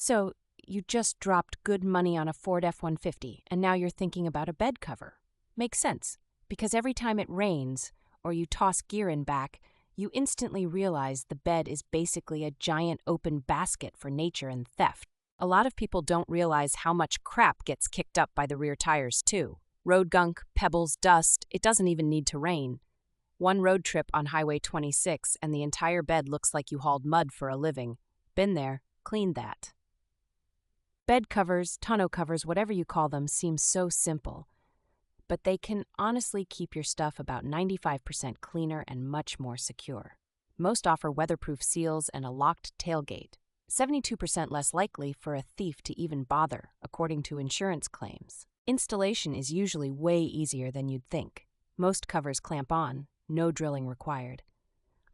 So, you just dropped good money on a Ford F-150, and now you're thinking about a bed cover. Makes sense, because every time it rains, or you toss gear in back, you instantly realize the bed is basically a giant open basket for nature and theft. A lot of people don't realize how much crap gets kicked up by the rear tires, too. Road gunk, pebbles, dust, it doesn't even need to rain. One road trip on Highway 26 and the entire bed looks like you hauled mud for a living. Been there, cleaned that. Bed covers, tonneau covers, whatever you call them, seem so simple. But they can honestly keep your stuff about 95% cleaner and much more secure. Most offer weatherproof seals and a locked tailgate. 72% less likely for a thief to even bother, according to insurance claims. Installation is usually way easier than you'd think. Most covers clamp on, no drilling required.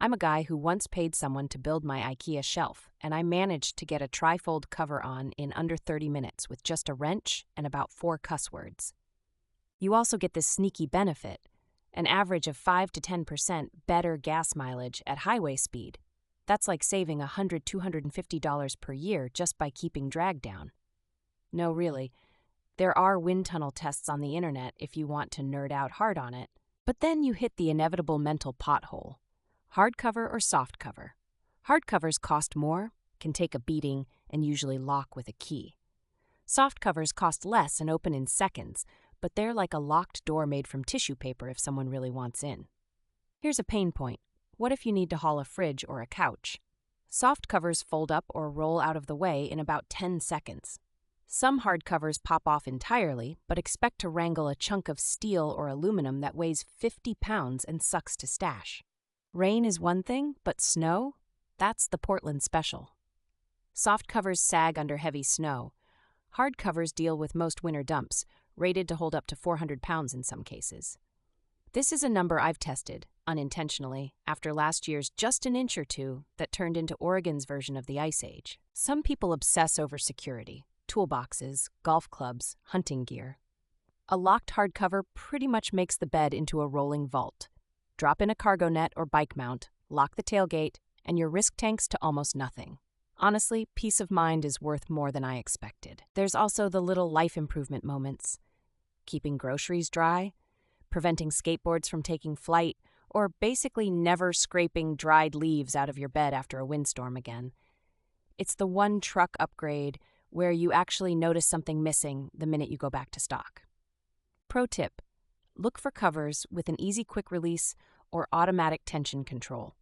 I'm a guy who once paid someone to build my IKEA shelf, and I managed to get a trifold cover on in under 30 minutes with just a wrench and about 4 cuss words. You also get this sneaky benefit, an average of 5 to 10% better gas mileage at highway speed. That's like saving $100 to $250 per year just by keeping drag down. No, really. There are wind tunnel tests on the internet if you want to nerd out hard on it. But then you hit the inevitable mental pothole. Hardcover or softcover? Hardcovers cost more, can take a beating, and usually lock with a key. Softcovers cost less and open in seconds, but they're like a locked door made from tissue paper if someone really wants in. Here's a pain point. What if you need to haul a fridge or a couch? Softcovers fold up or roll out of the way in about 10 seconds. Some hardcovers pop off entirely, but expect to wrangle a chunk of steel or aluminum that weighs 50 pounds and sucks to stash. Rain is one thing, but snow? That's the Portland special. Softcovers sag under heavy snow. Hardcovers deal with most winter dumps, rated to hold up to 400 pounds in some cases. This is a number I've tested, unintentionally, after last year's just an inch or two that turned into Oregon's version of the Ice Age. Some people obsess over security, toolboxes, golf clubs, hunting gear. A locked hardcover pretty much makes the bed into a rolling vault. Drop in a cargo net or bike mount, lock the tailgate, and your risk tanks to almost nothing. Honestly, peace of mind is worth more than I expected. There's also the little life improvement moments. Keeping groceries dry, preventing skateboards from taking flight, or basically never scraping dried leaves out of your bed after a windstorm again. It's the one truck upgrade where you actually notice something missing the minute you go back to stock. Pro tip: look for covers with an easy quick release or automatic tension control.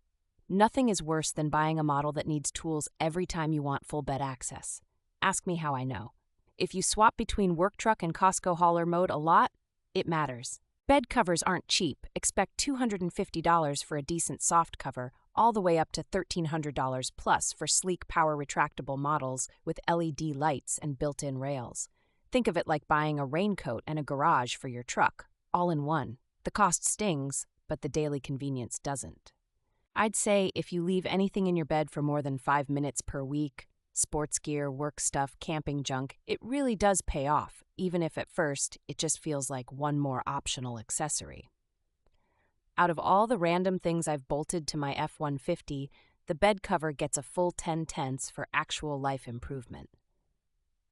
Nothing is worse than buying a model that needs tools every time you want full bed access. Ask me how I know. If you swap between work truck and Costco hauler mode a lot, it matters. Bed covers aren't cheap. Expect $250 for a decent soft cover, all the way up to $1,300 plus for sleek power retractable models with LED lights and built-in rails. Think of it like buying a raincoat and a garage for your truck, all in one. The cost stings, but the daily convenience doesn't. I'd say if you leave anything in your bed for more than 5 minutes per week, sports gear, work stuff, camping junk, it really does pay off, even if at first it just feels like one more optional accessory. Out of all the random things I've bolted to my F-150, the bed cover gets a full 10 tenths for actual life improvement.